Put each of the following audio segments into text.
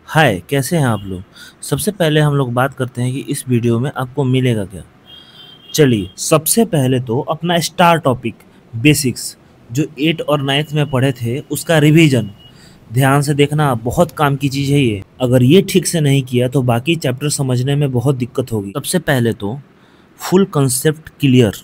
हाय, कैसे हैं आप लोग? सबसे पहले हम लोग बात करते हैं कि इस वीडियो में आपको मिलेगा क्या? चलिए, सबसे पहले तो अपना स्टार टॉपिक बेसिक्स जो 8 और 9th में पढ़े थे उसका रिवीजन ध्यान से देखना, बहुत काम की चीज़ है ये। अगर ये ठीक से नहीं किया तो बाकी चैप्टर समझने में बहुत दिक्कत होगी। सबसे पहले तो full concept clear.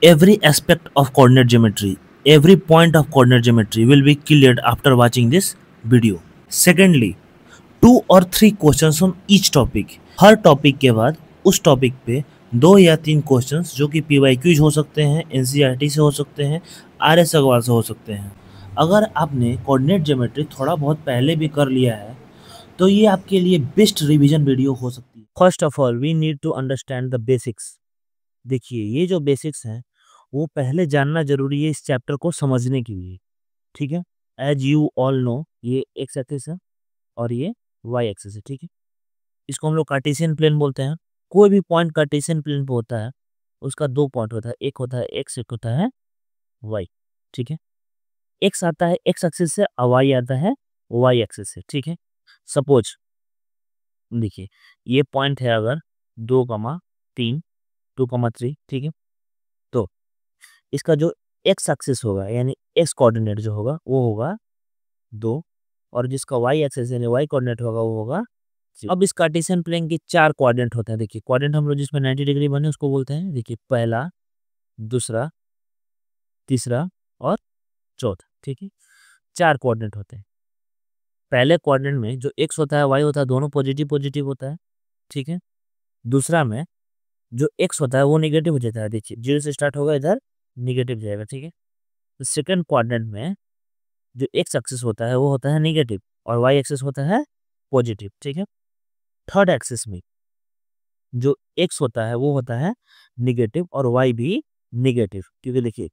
Every aspect of coordinate geometry, every point of coordinate geometry will be cleared after watching this video. Secondly, 2 और 3 questions on each topic. Her topic के बाद उस टॉपिक पे 2 या 3 क्वेश्चंस जो कि PYQs हो सकते हैं, NCERT से हो सकते हैं, RS अग्रवाल से हो सकते हैं। अगर आपने कोऑर्डिनेट ज्योमेट्री थोड़ा बहुत पहले भी कर लिया है तो ये आपके लिए बेस्ट रिवीजन वीडियो हो सकती है। First of all we need to understand the basics. देखिए, ये जो बेसिक्स हैं वो पहले जानना जरूरी है इस चैप्टर को समझने के लिए। ठीक है, एज यू ऑल नो ये एक्स एक्सिस है और ये वाई एक्सिस है। ठीक है, इसको हम लोग कार्टेशियन प्लेन बोलते हैं। कोई भी पॉइंट कार्टेशियन प्लेन पे होता है उसका 2 पॉइंट होता है, एक होता है एक्स, एक होता है वाई। ठीक है, एक्स आता है एक्स एक्सिस से और वाई आता है वाई एक्सिस से। ठीक है, सपोज देखिए ये पॉइंट है अगर 2,3, 2,3। ठीक है, तो इसका जो एक्स एक्सिस होगा यानी एक्स कोऑर्डिनेट जो होगा वो होगा 2, और जिसका वाई एक्सिस यानी वाई कोऑर्डिनेट होगा वो होगा 0। अब इस कार्टेशियन प्लेन के 4 कोऑर्डिनेट होते हैं। देखिए कोऑर्डिनेट हम लोग जिसमें 90 डिग्री बने उसको बोलते हैं, देखिए पहला, दूसरा, तीसरा और चौथा। ठीक है, 4 कोऑर्डिनेट होते हैं। पहले कोऑर्डिनेट में जो एक्स होता है वाई होता है दोनों पॉजिटिव पॉजिटिव होता है। ठीक है, दूसरा में जो एक्स होता है वो निगेटिव हो जाता है। देखिए 0 से स्टार्ट होगा, इधर निगेटिव जाएगा। ठीक है, तो सेकंड कोऑर्डिनेट में जो एक्स एक्सिस होता है वो होता है निगेटिव और वाई एक्सिस होता है पॉजिटिव। ठीक है, थर्ड एक्सिस में जो एक्स होता है वो होता है निगेटिव और वाई भी निगेटिव, क्योंकि देखिए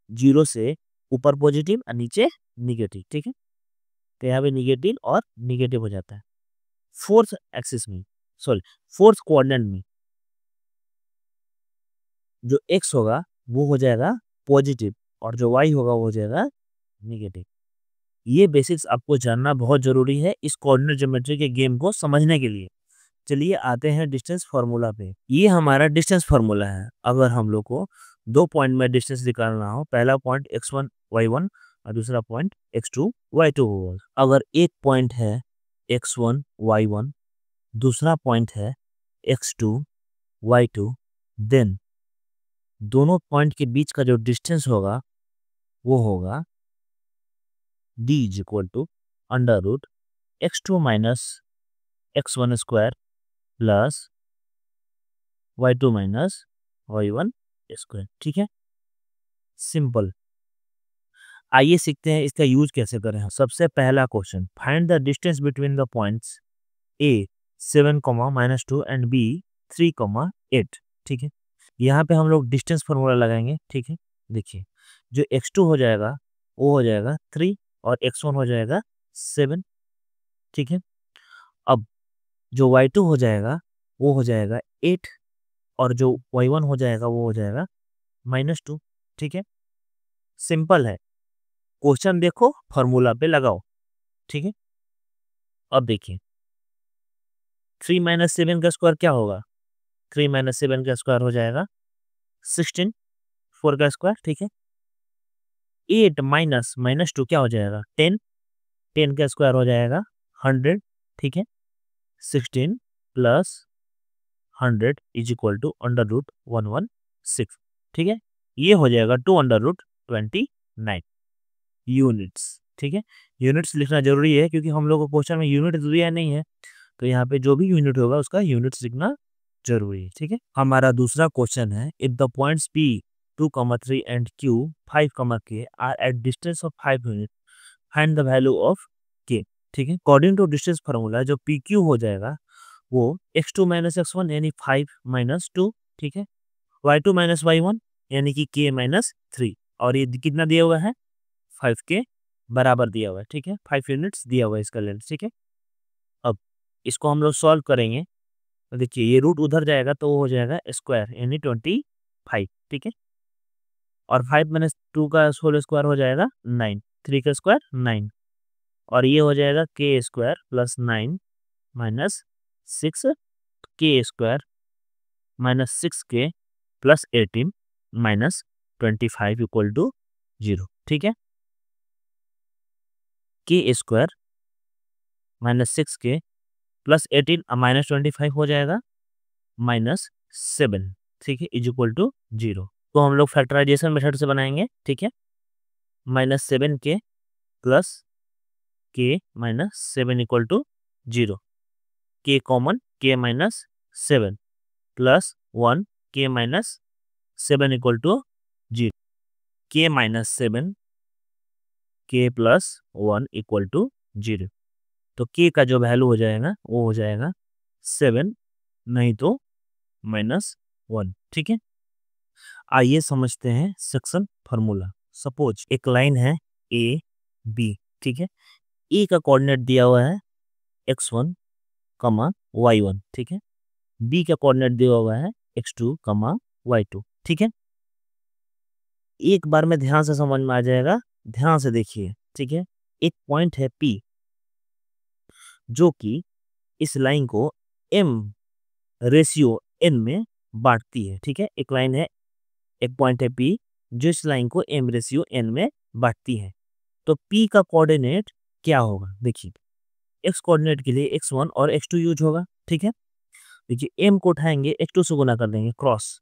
0 से ऊपर पॉजिटिव और नीचे निगेटिव। ठीक है, तो यहाँ पे निगेटिव और निगेटिव हो जाता है। फोर्थ एक्सिस में, सॉरी फोर्थ कोऑर्डिनेट में जो एक्स होगा वो हो जाएगा पॉजिटिव और जो वाई होगा वो हो जाएगा निगेटिव। ये बेसिक्स आपको जानना बहुत जरूरी है इस कोऑर्डिनेट ज्योमेट्री के गेम को समझने के लिए। चलिए आते हैं डिस्टेंस फार्मूला पे। ये हमारा डिस्टेंस फार्मूला है। अगर हम लोग को 2 पॉइंट में डिस्टेंस निकालना हो, पहला पॉइंट x1 y1 और दूसरा पॉइंट x2 y2 हो। अगर एक पॉइंट है x1 y1, दूसरा पॉइंट है x2 y2, देन दोनों पॉइंट के बीच का जो डिस्टेंस होगा वो होगा d is equal to under root x2 minus x1 square plus y2 minus y1 square. ठीक है, सिंपल। आइए सीखते हैं इसका यूज कैसे करें। सबसे पहला question, find the distance between the points a 7, -2 and b 3, 8। ठीक है, यहाँ पे हम लोग डिस्टेंस फार्मूला लगाएंगे। ठीक है, देखिए जो x2 हो जाएगा वो हो जाएगा 3 और x1 हो जाएगा 7। ठीक है, अब जो y2 हो जाएगा वो हो जाएगा 8 और जो y1 हो जाएगा वो हो जाएगा -2। ठीक है, सिंपल है। क्वेश्चन देखो, फॉर्मूला पे लगाओ। ठीक है, अब देखिए 3 - 7 का स्क्वायर क्या होगा? 3 - 7 का स्क्वायर हो जाएगा 16, 4 का स्क्वायर। ठीक है, 8 माइनस -2 क्या हो जाएगा? 10, 10 का स्क्वायर हो जाएगा 100। ठीक है, 16 plus 100 is equal to under root 116। ठीक है, ये हो जाएगा 2 अंडर रूट 29 यूनिट्स। ठीक है, यूनिट्स लिखना जरूरी है क्योंकि हम लोग को क्वेश्चन में यूनिट दिया नहीं है, तो यहाँ पे जो भी यूनिट होगा उसका यूनिट्स लिखना जरूरी है। ठीक है, हमारा दूसरा क्वेश्चन है, if the points P 2, 3 and Q 5, K are at distance of 5 unit, find the value of K। ठीक है, अकॉर्डिंग टू डिस्टेंस फार्मूला जो PQ हो जाएगा वो x2 माइनस x1 यानी 5 - 2। ठीक है, y2 माइनस y1 यानी कि k माइनस 3, और ये कितना दिया हुआ है? 5 के बराबर दिया हुआ है। ठीक है, 5 यूनिट्स दिया हुआ है इसका लेंथ। ठीक है, अब इसको हम लोग सॉल्व करेंगे तो देखिए ये रूट उधर जाएगा तो वो हो जाएगा स्क्वायर यानी 25। ठीक है, और 5 - 2 का होल स्क्वायर हो जाएगा 9, 3 का स्क्वायर 9, और ये हो जाएगा k square plus 9 minus 6k² minus 6k plus 18 minus 25 equal to 0। ठीक है, k² minus 6k plus 18 minus 25 हो जाएगा माइनस 7। ठीक है, इज इक्वल टू 0। तो हम लोग फैक्टराइजेशन मेथड से बनाएंगे। ठीक है, minus 7k plus k minus 7 equal to 0। k common, k minus 7 plus 1 k minus 7 equal to 0। k minus 7 k plus 1 equal to 0। तो k का जो वैल्यू हो जाएगा वो हो जाएगा 7, नहीं तो -1। ठीक है, आइए समझते हैं सेक्शन फार्मूला। सपोज एक लाइन है ए बी। ठीक है, ए का कोऑर्डिनेट दिया हुआ है x1 कमा y1। ठीक है, बी का कोऑर्डिनेट दिया हुआ है x2 कमा y2। ठीक है, एक बार में ध्यान से समझ में आ जाएगा, ध्यान से देखिए। ठीक है, एक पॉइंट है P जो कि इस लाइन को m रेशियो n में बांटती है। ठीक है, एक लाइन है, एक पॉइंट है P जो इस लाइन को m रेशियो n में बांटती है। तो P का कोऑर्डिनेट क्या होगा? देखिए, x कोऑर्डिनेट के लिए x1 और x2 यूज होगा। ठीक है, देखिए m को उठाएंगे x2 से गुना कर देंगे क्रॉस,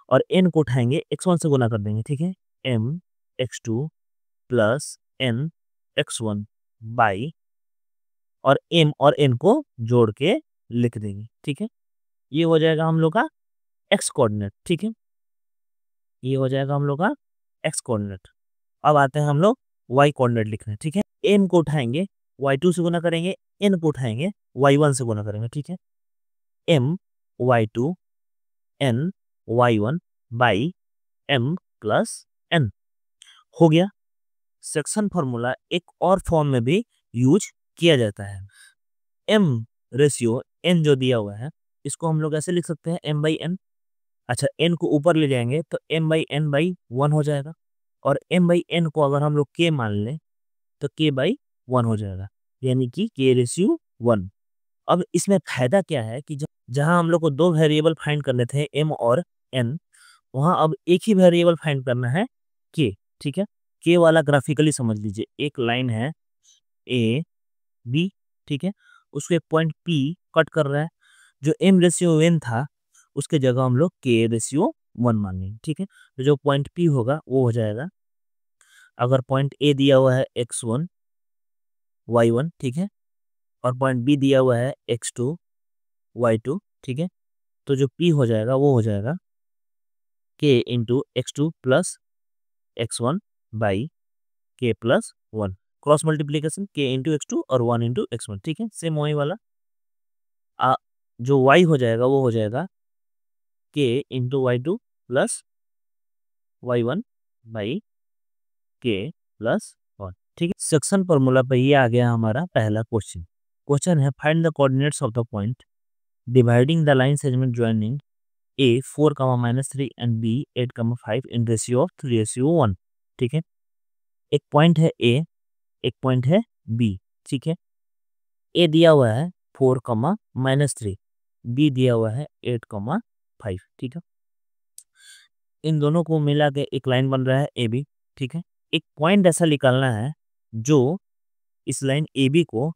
और n को उठाएंगे x1 से गुना कर देंगे। ठीक है, m x2 plus n x1 by, और m और n को जोड़ के लिख देंगे। ठीक है, ये हो जाएगा हम लोग का x कोऑर्डिनेट। ठीक है, ये हो जाएगा हम लोग का x कोऑर्डिनेट। अब आते हैं हम लोग y कोऑर्डिनेट लिखने। ठीक है, m को उठाएंगे y2 से गुना करेंगे, n को उठाएंगे y1 से गुना करेंगे। ठीक है, m y2 n y1 by m plus n हो गया। सेक्शन फार्मूला एक और फॉर्म में भी यूज किया जाता है। m रेशियो n जो दिया हुआ है इसको हम लोग ऐसे लिख सकते हैं m/n। अच्छा, n को ऊपर ले जाएंगे तो m/n/1 हो जाएगा, और m/n को अगर हम लोग k मान लें तो k/1 हो जाएगा, यानी कि k/1। अब इसमें फायदा क्या है कि जहां हम लोग को दो वेरिएबल फाइंड करने थे m और n, वहां अब एक ही वेरिएबल फाइंड करना है k। ठीक है, k वाला ग्राफिकली समझ लीजिए, एक लाइन है ए बी। ठीक है, उसको एक पॉइंट P कट कर रहा है, जो m रेशियो n था उसके जगह हम लोग k रेशियो 1 मानेंगे। ठीक है, तो जो पॉइंट P होगा वो हो जाएगा, अगर पॉइंट A दिया हुआ है x1 y1। ठीक है, और पॉइंट B दिया हुआ है x2 y2। ठीक है, तो जो P हो जाएगा वो हो जाएगा k into x2 plus x1 by k plus 1, cross multiplication k into x2 और 1 इंटू x1। ठीक है, सेम वही वाला। जो y हो जाएगा वो हो जाएगा k into y2 plus y1 by k plus 1। ठीक है, सेक्शन फॉर्मूला पे ये आ गया हमारा पहला क्वेश्चन। क्वेश्चन है find the coordinates of the point dividing the line segment joining a 4, -3 and b 8, 5 in ratio of 3:1। ठीक है, एक पॉइंट है a, एक पॉइंट है b। ठीक है, a दिया हुआ है 4, -3, b दिया हुआ है 8, 5। ठीक है, इन दोनों को मिला के एक लाइन बन रहा है ए बी। ठीक है, एक पॉइंट ऐसा निकालना है जो इस लाइन ए बी को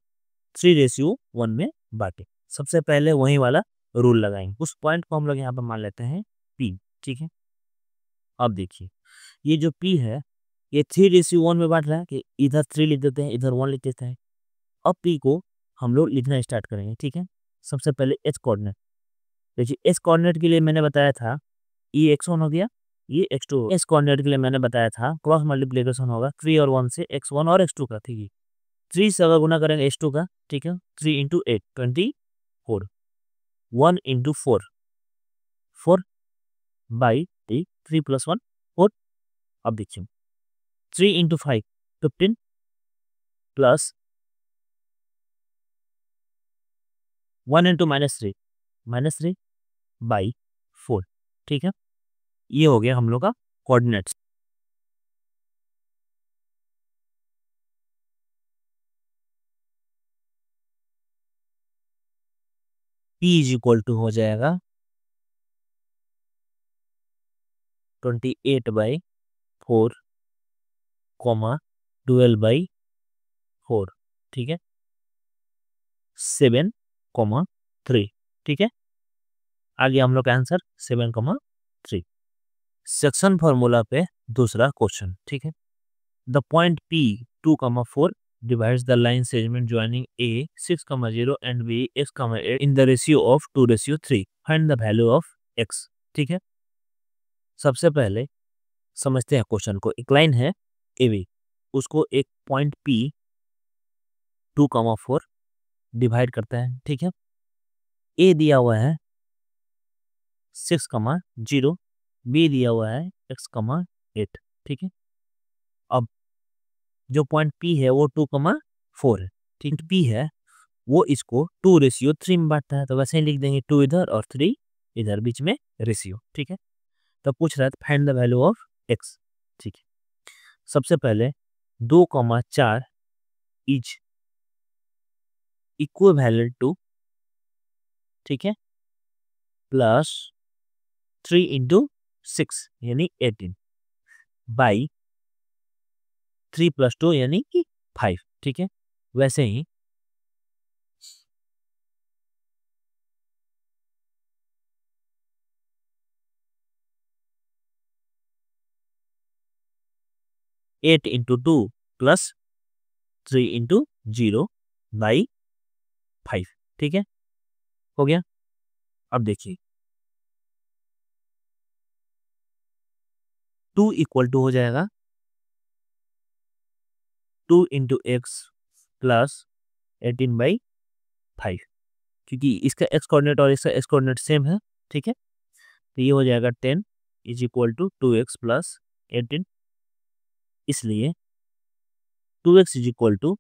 3:1 में बांटे। सबसे पहले वही वाला रूल लगाएंगे, उस पॉइंट को हम लोग यहाँ पर मान लेते हैं P। ठीक है, अब देखिए ये जो P है ये 3:1 में बांट रहा है, कि इधर 3 लिख देते हैं इधर 1 लिख देते हैं। अब P को हम लोग लिखना स्टार्ट करेंगे। ठीक है, सबसे पहले H कोऑर्डिनेट। देखिए H कोऑर्डिनेट के लिए मैंने बताया था ये x1 हो गया, ये x2। एस कोऑर्डिनेट के लिए मैंने बताया था क्रॉस मल्टीप्लिकेशन होगा 3 और 1 से, x1 और x2 का। ठीक है, 3 से अगर गुना करेंगे x2 का। ठीक है, 3 इंटू 8 24, 1 इंटू 4 4 बाई 3 प्लस 1 4। अब देखिए 3 इंटू 5 15 प्लस 1 इंटू -3 बाई 4। ठीक है, ये हो गया हम लोग का coordinates. p is equal to हो जाएगा 28/4 कॉमा 12/4, ठीक है, 7,3, ठीक है। आ गया हम लोग का आंसर 7,3। सेक्शन फॉर्मूला पे दूसरा क्वेश्चन, ठीक है। The point P 2,4 divides the line segment joining A 6,0 and B x,8 in the ratio of 2:3. Find the value of x, ठीक है। सबसे पहले समझते हैं क्वेश्चन को। एक लाइन है AB, उसको एक पॉइंट P 2,4 डिवाइड करता है, ठीक है। A दिया हुआ है 6,0, B दिया हुआ है x,8, ठीक है। अब जो पॉइंट P है वो 2,4 है, ठीक। P है वो इसको 2:3 में बांटता है, तो वैसे ही लिख देंगे 2 इधर और 3 इधर, बीच में रेशियो, ठीक है। तो पूछ रहा है find the value of x, ठीक है। सबसे पहले 2,4 इज इक्विवेलेंट टू, ठीक है, प्लस 3 इंटू 6 यानी 18 बाई 3 + 2 यानी कि 5, ठीक है। वैसे ही 8 इंटू 2 प्लस 3 इंटू 0 बाई 5, ठीक है, हो गया। अब देखिए 2 इक्वल टू हो जाएगा 2 इंटू एक्स प्लस 18/5, क्योंकि इसका एक्स कोऑर्डिनेट और इसका एक्स कोऑर्डिनेट सेम है, ठीक है। तो ये हो जाएगा 10 is equal to 2x plus 18, इसलिए 2x इज इक्वल टू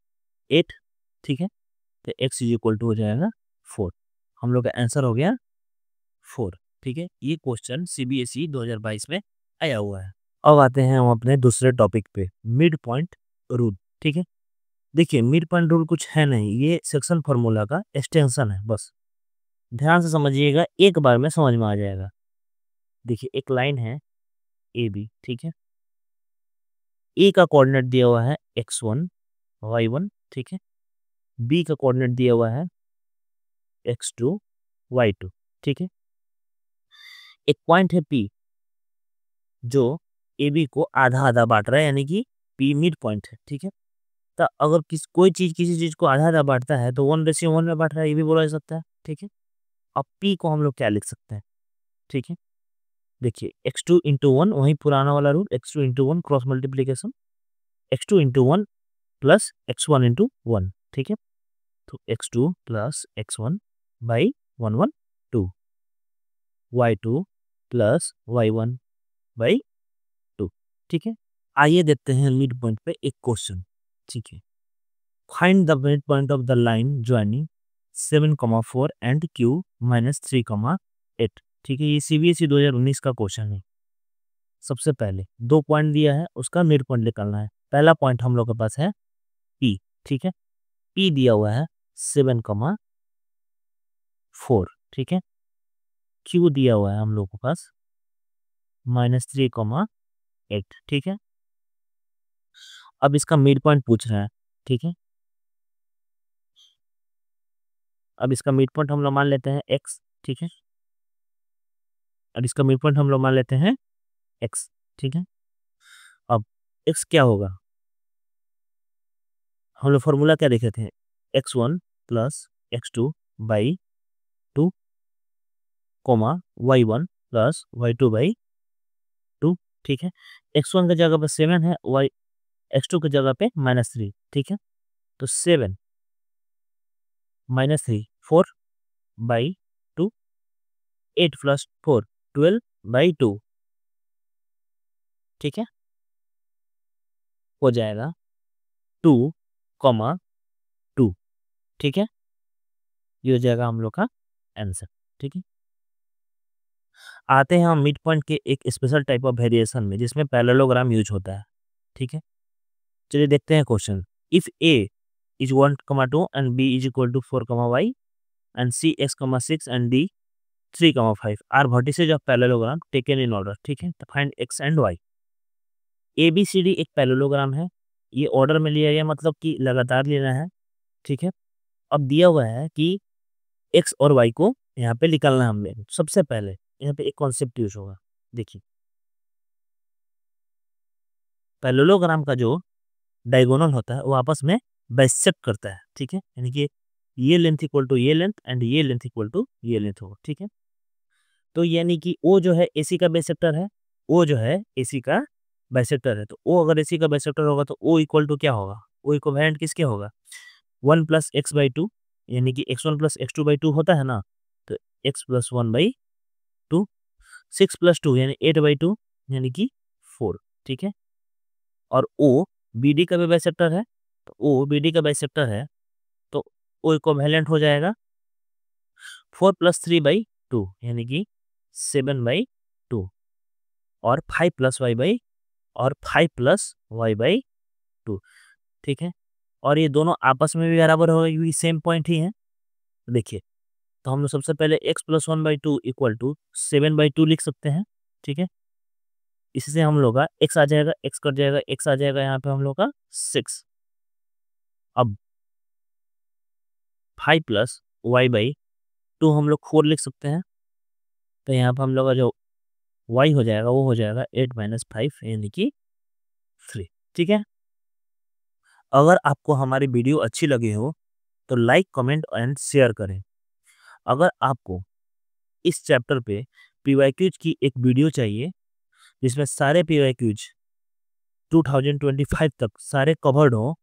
8, ठीक है। तो x इज इक्वल टू हो जाएगा 4। हम लोग का आंसर हो गया 4, ठीक है। ये क्वेश्चन CBSE 2022 में आया हुआ है। अब आते हैं हम अपने दूसरे टॉपिक पे, मिड पॉइंट रूल, ठीक है। देखिए मिड पॉइंट रूल कुछ है नहीं, ये सेक्शन फार्मूला का एक्सटेंशन है, बस ध्यान से समझिएगा, एक बार में समझ में आ जाएगा। देखिए एक लाइन है AB, ठीक है। A का कोऑर्डिनेट दिया हुआ है x1 y1, ठीक है। B का कोऑर्डिनेट दिया हुआ है x2 y2, ठीक है। एक पॉइंट है P जो AB को आधा आधा बांट रहा है, यानी कि P मिड पॉइंट है, ठीक है। तो अगर कोई चीज किसी चीज को आधा आधा बांटता है तो 1:1 में बांट रहा है, ये भी बोला जा सकता है, ठीक है। अब P को हम लोग क्या लिख सकते हैं, ठीक है। देखिए x2 इंटू 1, वही पुराना वाला rule, x2 into 1 cross multiplication, x2 into 1 plus x1 into 1, ठीक है। तो x2 plus x1 by 112, y2 plus y1 by 2, ठीक है। आइए देखते हैं मिड पॉइंट पे एक क्वेश्चन, ठीक है। Find the mid point of the line joining 7,4 and q minus 3,8, ठीक है। ये CBSE 2019 का क्वेश्चन है। सबसे पहले 2 पॉइंट दिया है, उसका मिड पॉइंट निकालना है। पहला पॉइंट हम लोग के पास है P, ठीक है। P दिया हुआ है 7,4, ठीक है। Q दिया हुआ है हम लोग के पास -3,8, ठीक है। अब इसका मिड पॉइंट पूछ रहा है, ठीक है। अब इसका मिड पॉइंट हम लोग मान लेते हैं x, ठीक है। अब इसका मिड पॉइंट हम लोग मान लेते हैं x, ठीक है। अब x क्या होगा, हम लोग फॉर्मूला क्या देखे थे, x1 plus x2 by 2 comma y1 plus y2 by 2, ठीक है। x1 की जगह पे 7 है, x2 की जगह पे -3, ठीक है। तो 7 -3 4 बाई 2, 8 प्लस 4 12/2, ठीक है, हो जाएगा 2,2, ठीक है। ये हो जाएगा हम लोग का आंसर, ठीक है। आते हैं हम मिड पॉइंट के एक स्पेशल टाइप ऑफ वेरिएशन में, जिसमें पैरेललोग्राम यूज होता है, ठीक है। चलिए देखते हैं question. If A is 1,2 and B is equal to 4, y, and C x, 6 and D 3, 5 are vertices of parallelogram taken in order. ठीक है, तो find x and y. ABCD एक पैरेललोग्राम है, ये ऑर्डर में लिया गया मतलब कि लगातार लेना है, ठीक है। अब दिया हुआ है कि x और y को यहाँ पे निकालना है हमने। सबसे पहले यहाँ पे एक कॉन्सेप्ट यूज होगा, देखिए पैरेललोग्राम का जो डायगोनल होता है वो आपस में बाइसेक्ट करता है, ठीक है, यानी कि ये लेंथ इक्वल टू ये लेंथ एंड ये लेंथ इक्वल टू ये लेंथ होगा, ठीक है। तो यानी कि ओ जो है AC का बाइसेक्टर है, ओ जो है AC का बाइसेक्टर है, तो ओ अगर AC का बाइसेक्टर होगा तो ओ इक्वल टू क्या होगा, ओ इक्विवेलेंट किसके होगा 1 प्लस एक्स बाई टू, यानी कि x1 plus x2 by two होता है ना, तो x plus 1 by to, 6 plus 2 यानी 8 बाई टू यानी कि 4, ठीक है। और ओ BD का भी बाइसेक्टर है, तो ओ BD का बाइसेक्टर है तो ओ इक्विवेलेंट हो जाएगा 4 प्लस 3 बाई टू यानी कि 7 बाई टू, और 5 प्लस वाई बाई, और 5 प्लस वाई बाई टू, ठीक है। और ये दोनों आपस में भी बराबर होगा क्योंकि सेम पॉइंट ही है। देखिए तो हम लोग सबसे पहले x plus 1 by two equal to 7 by two लिख सकते हैं, ठीक है। इससे हम लोग का x आ जाएगा, x कट जाएगा, x आ जाएगा यहाँ पे हम लोग का 6। अब 5 प्लस वाई बाई टू हम लोग 4 लिख सकते हैं, तो यहाँ पे हम लोग का जो y हो जाएगा वो हो जाएगा 8 माइनस 5 यानी कि 3, ठीक है। अगर आपको हमारी वीडियो अच्छी लगी हो तो लाइक, कमेंट एंड शेयर करें। अगर आपको इस चैप्टर पे PYQs की एक वीडियो चाहिए जिसमें सारे PYQs 2025 तक सारे कवर्ड हों,